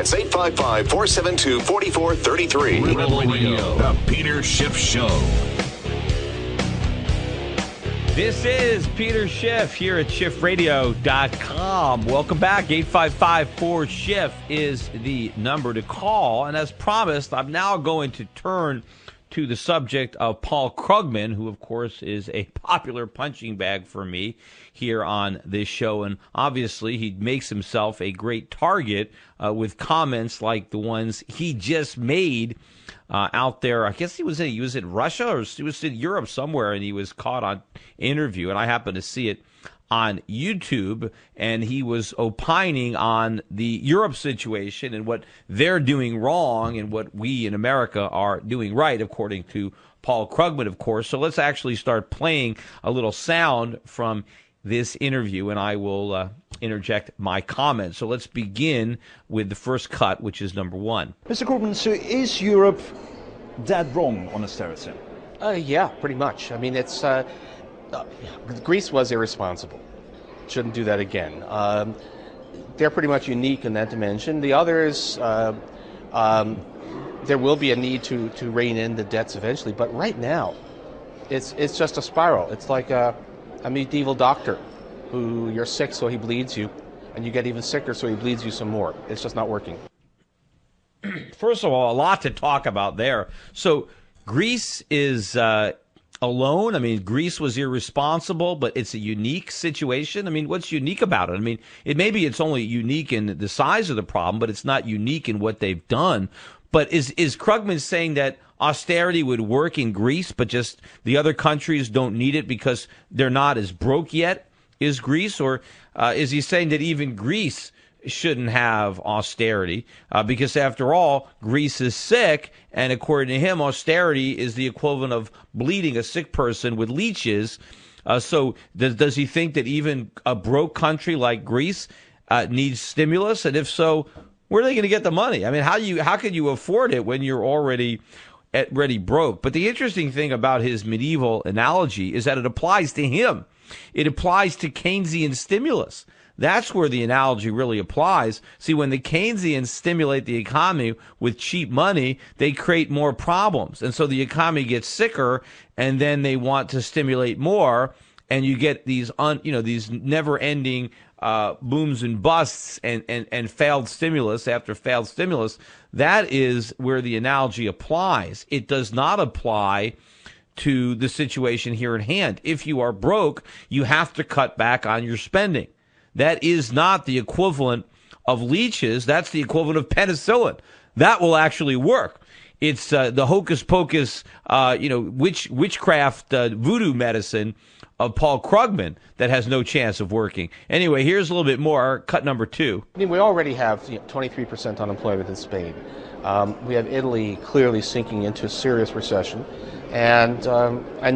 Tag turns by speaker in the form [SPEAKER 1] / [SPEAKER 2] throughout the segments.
[SPEAKER 1] That's 855-472-4433.
[SPEAKER 2] Rebel Radio, the Peter Schiff Show.
[SPEAKER 3] This is Peter Schiff here at SchiffRadio.com. Welcome back. 855-4-SCHIFF is the number to call. And as promised, I'm now going to turn to the subject of Paul Krugman, who, of course, is a popular punching bag for me here on this show. And obviously, he makes himself a great target with comments like the ones he just made out there. I guess he was in Russia or he was in Europe somewhere, and he was caught on interview. And I happened to see it on YouTube, and he was opining on the Europe situation and what they're doing wrong and what we in America are doing right, according to Paul Krugman, of course. So let's actually start playing a little sound from this interview, and I will interject my comments. So let's begin with the first cut, which is number one.
[SPEAKER 4] Mr. Krugman, so is Europe dead wrong on austerity?
[SPEAKER 5] Yeah, pretty much. I mean, it's Greece was irresponsible. Shouldn't do that again. They're pretty much unique in that dimension. The others, there will be a need to rein in the debts eventually, but right now, it's just a spiral. It's like a medieval doctor who you're sick so he bleeds you, and you get even sicker so he bleeds you some more. It's just not working.
[SPEAKER 3] First of all, a lot to talk about there. So Greece is alone. I mean, Greece was irresponsible, but it's a unique situation. I mean, what's unique about it? I mean, it's only unique in the size of the problem, but it's not unique in what they've done. But is Krugman saying that austerity would work in Greece, but just the other countries don't need it because they're not as broke yet as Greece? Or is he saying that even Greece shouldn't have austerity because, after all, Greece is sick, and according to him, austerity is the equivalent of bleeding a sick person with leeches. So does he think that even a broke country like Greece needs stimulus? And if so, where are they going to get the money? I mean, how can you afford it when you're already broke? But the interesting thing about his medieval analogy is that it applies to him. It applies to Keynesian stimulus. That's where the analogy really applies. See, when the Keynesians stimulate the economy with cheap money, they create more problems. And so the economy gets sicker, and then they want to stimulate more, and you get these these never-ending booms and busts and failed stimulus after failed stimulus. That is where the analogy applies. It does not apply to the situation here at hand. If you are broke, you have to cut back on your spending. That is not the equivalent of leeches. That's the equivalent of penicillin. That will actually work. It's the hocus pocus, witchcraft voodoo medicine of Paul Krugman that has no chance of working. Anyway, here's a little bit more. Cut number two.
[SPEAKER 5] I mean, we already have 23% unemployment in Spain. We have Italy clearly sinking into a serious recession, and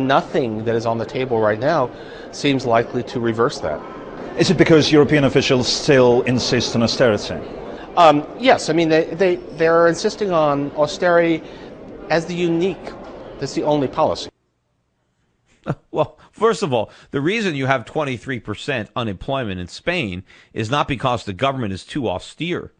[SPEAKER 5] nothing that is on the table right now seems likely to reverse that.
[SPEAKER 4] Is it because European officials still insist on austerity?
[SPEAKER 5] Yes, I mean, they're insisting on austerity as that's the only policy.
[SPEAKER 3] Well, first of all, the reason you have 23% unemployment in Spain is not because the government is too austere.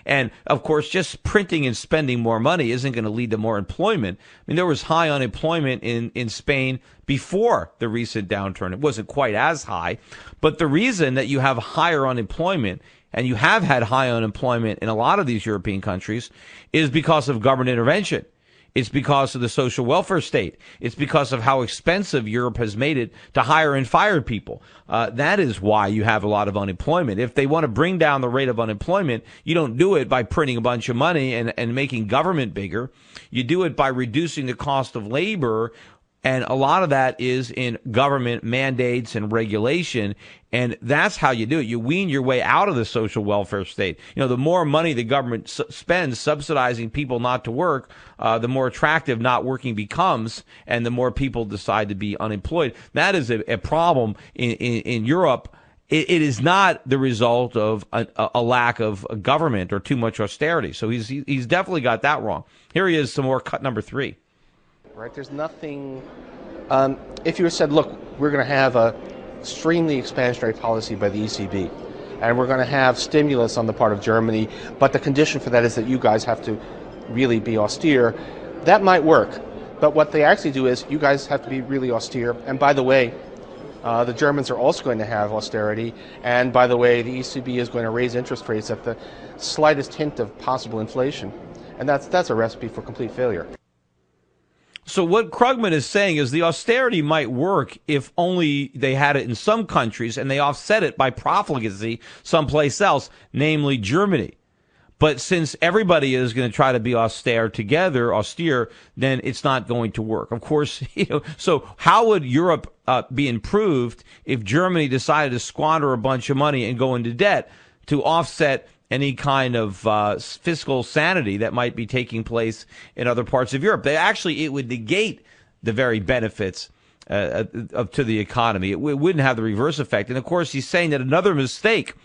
[SPEAKER 3] And, of course, just printing and spending more money isn't going to lead to more employment. I mean, there was high unemployment in Spain before the recent downturn. It wasn't quite as high. But the reason that you have higher unemployment, and you have had high unemployment in a lot of these European countries, is because of government intervention. It's because of the social welfare state. It's because of how expensive Europe has made it to hire and fire people. That is why you have a lot of unemployment. If they want to bring down the rate of unemployment, you don't do it by printing a bunch of money and making government bigger. You do it by reducing the cost of labor. And a lot of that is in government mandates and regulation. And that's how you do it. You wean your way out of the social welfare state. The more money the government spends subsidizing people not to work, the more attractive not working becomes, and the more people decide to be unemployed. That is a problem in Europe. It is not the result of a lack of government or too much austerity. So he's definitely got that wrong. Here he is, some more cut number three.
[SPEAKER 5] Right, there's nothing. If you said, look, we're going to have a extremely expansionary policy by the ECB, and we're going to have stimulus on the part of Germany, but the condition for that is that you guys have to really be austere. That might work, but what they actually do is you guys have to be really austere. And by the way, the Germans are also going to have austerity, and by the way, the ECB is going to raise interest rates at the slightest hint of possible inflation, and that's a recipe for complete failure.
[SPEAKER 3] So what Krugman is saying is the austerity might work if only they had it in some countries and they offset it by profligacy someplace else, namely Germany. But since everybody is going to try to be austere, then it's not going to work. Of course, so how would Europe be improved if Germany decided to squander a bunch of money and go into debt to offset any kind of fiscal sanity that might be taking place in other parts of Europe? It would negate the very benefits to the economy. It wouldn't have the reverse effect. And of course, he's saying that another mistake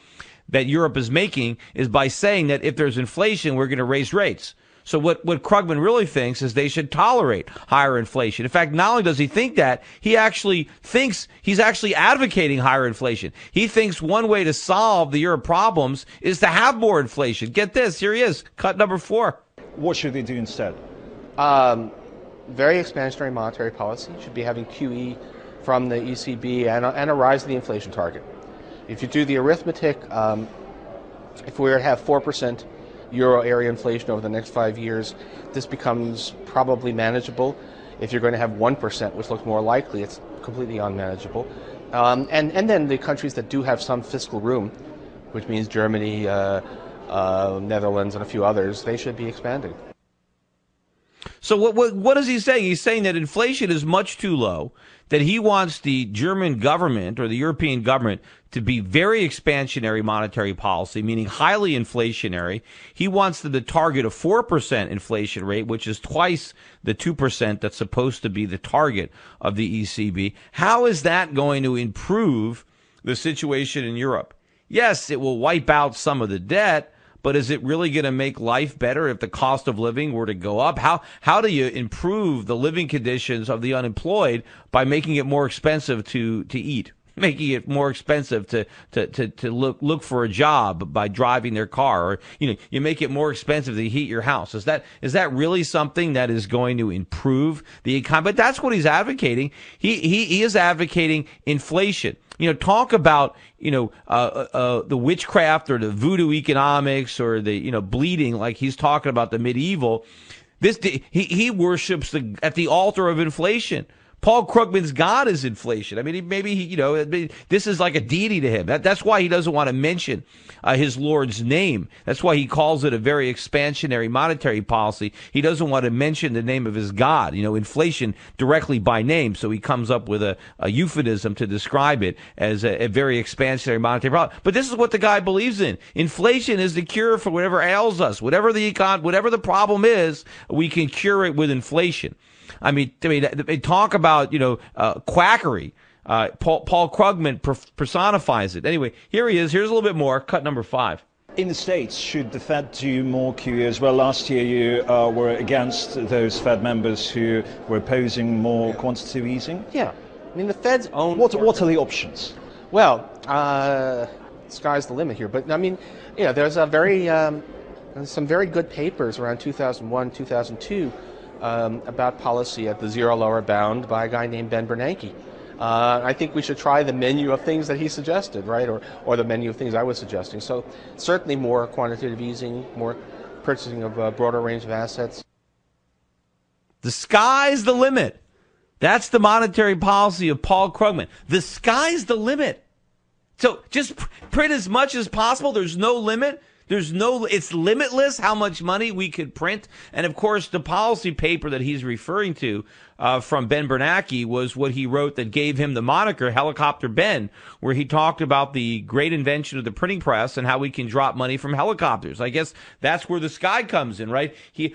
[SPEAKER 3] that Europe is making is by saying that if there's inflation, we're going to raise rates. So what Krugman really thinks is they should tolerate higher inflation. In fact, not only does he think that, he actually thinks he's actually advocating higher inflation. He thinks one way to solve the Europe problems is to have more inflation. Get this, here he is, cut number 4.
[SPEAKER 4] What should they do instead?
[SPEAKER 5] Very expansionary monetary policy. Should be having QE from the ECB and a rise in the inflation target. If you do the arithmetic, if we were to have 4% euro area inflation over the next 5 years, this becomes probably manageable. If you're going to have 1%, which looks more likely, it's completely unmanageable. And then the countries that do have some fiscal room, which means Germany, Netherlands, and a few others, they should be expanding.
[SPEAKER 3] So what is he saying? He's saying that inflation is much too low, that he wants the German government or the European government to be very expansionary monetary policy, meaning highly inflationary. He wants them to target a 4% inflation rate, which is twice the 2% that's supposed to be the target of the ECB. How is that going to improve the situation in Europe? Yes, it will wipe out some of the debt, but is it really going to make life better if the cost of living were to go up? How do you improve the living conditions of the unemployed by making it more expensive to eat? Making it more expensive to look for a job by driving their car, or you make it more expensive to heat your house. Is that really something that is going to improve the economy? But that's what he's advocating. He is advocating inflation. Talk about the witchcraft or the voodoo economics or the bleeding, like he's talking about the medieval. He worships at the altar of inflation. Paul Krugman's God is inflation. I mean, this is like a deity to him. That's why he doesn't want to mention his Lord's name. That's why he calls it a very expansionary monetary policy. He doesn't want to mention the name of his God, inflation directly by name. So he comes up with a euphemism to describe it as a very expansionary monetary policy. But this is what the guy believes in. Inflation is the cure for whatever ails us. Whatever the problem is, we can cure it with inflation. I mean, they talk about, quackery. Paul Krugman personifies it. Anyway, here he is. Here's a little bit more. Cut number 5.
[SPEAKER 4] In the States, should the Fed do more QE as well? Last year you were against those Fed members who were opposing more quantitative easing.
[SPEAKER 5] Yeah. I mean, the Fed's own...
[SPEAKER 4] What are the options?
[SPEAKER 5] Well, sky's the limit here. But, I mean, there's some very good papers around 2001, 2002 about policy at the zero lower bound by a guy named Ben Bernanke. I think we should try the menu of things that he suggested, right, or the menu of things I was suggesting. So certainly more quantitative easing, more purchasing of a broader range of assets.
[SPEAKER 3] The sky's the limit. That's the monetary policy of Paul Krugman. The sky's the limit. So just print as much as possible. There's no limit. It's limitless how much money we could print. And of course, the policy paper that he's referring to from Ben Bernanke was what he wrote that gave him the moniker Helicopter Ben, where he talked about the great invention of the printing press and how we can drop money from helicopters. I guess that's where the sky comes in, right?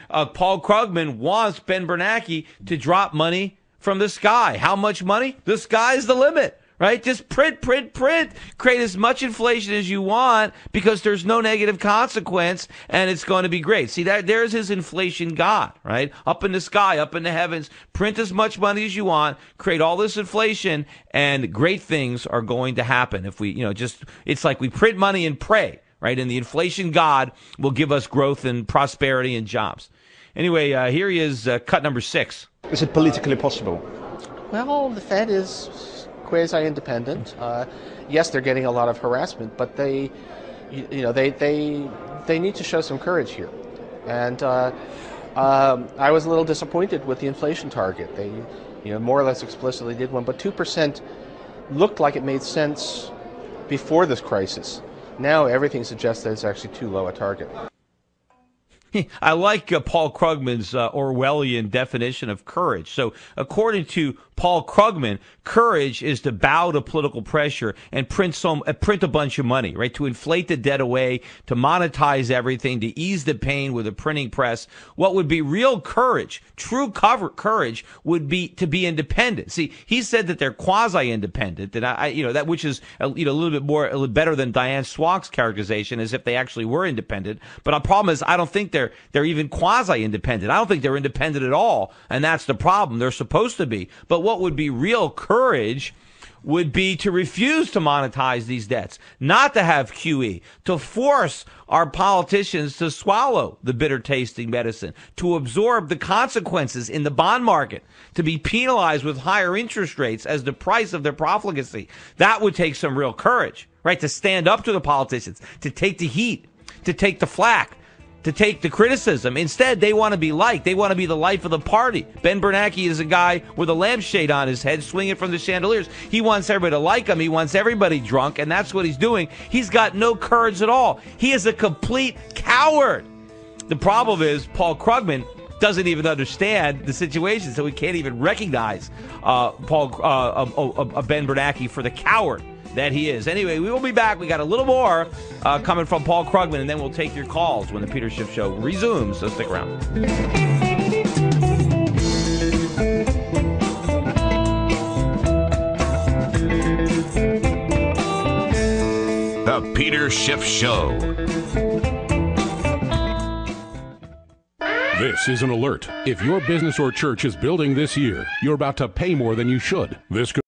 [SPEAKER 3] Paul Krugman wants Ben Bernanke to drop money from the sky. How much money? The sky's the limit. right? Just print. Create as much inflation as you want because there's no negative consequence and it's going to be great. See, there's his inflation god, right? Up in the sky, up in the heavens. Print as much money as you want, create all this inflation, and great things are going to happen. If we, it's like we print money and pray, right? And the inflation god will give us growth and prosperity and jobs. Anyway, here he is, cut number 6.
[SPEAKER 4] Is it politically possible?
[SPEAKER 5] Well, the Fed is quasi-independent. Yes, they're getting a lot of harassment, but they need to show some courage here. And I was a little disappointed with the inflation target. They, more or less explicitly did one, but 2% looked like it made sense before this crisis. Now everything suggests that it's actually too low a target.
[SPEAKER 3] I like Paul Krugman's Orwellian definition of courage. So according to Paul Krugman, courage is to bow to political pressure and print a bunch of money, right? To inflate the debt away, to monetize everything, to ease the pain with a printing press. What would be real courage, true courage, would be to be independent. See, he said that they're quasi-independent, and that which is a little better than Diane Swank's characterization, as if they actually were independent. But the problem is, I don't think they're even quasi-independent. I don't think they're independent at all, and that's the problem. They're supposed to be. But what would be real courage would be to refuse to monetize these debts, not to have QE, to force our politicians to swallow the bitter-tasting medicine, to absorb the consequences in the bond market, to be penalized with higher interest rates as the price of their profligacy. That would take some real courage, right, to stand up to the politicians, to take the heat, to take the flack, to take the criticism. Instead, they want to be liked. They want to be the life of the party. Ben Bernanke is a guy with a lampshade on his head, swinging from the chandeliers. He wants everybody to like him. He wants everybody drunk, and that's what he's doing. He's got no courage at all. He is a complete coward. The problem is Paul Krugman doesn't even understand the situation, so he can't even recognize Ben Bernanke for the coward that he is. Anyway, we will be back. We got a little more coming from Paul Krugman, and then we'll take your calls when the Peter Schiff Show resumes, so stick around.
[SPEAKER 2] The Peter Schiff Show.
[SPEAKER 1] This is an alert. If your business or church is building this year, you're about to pay more than you should. This could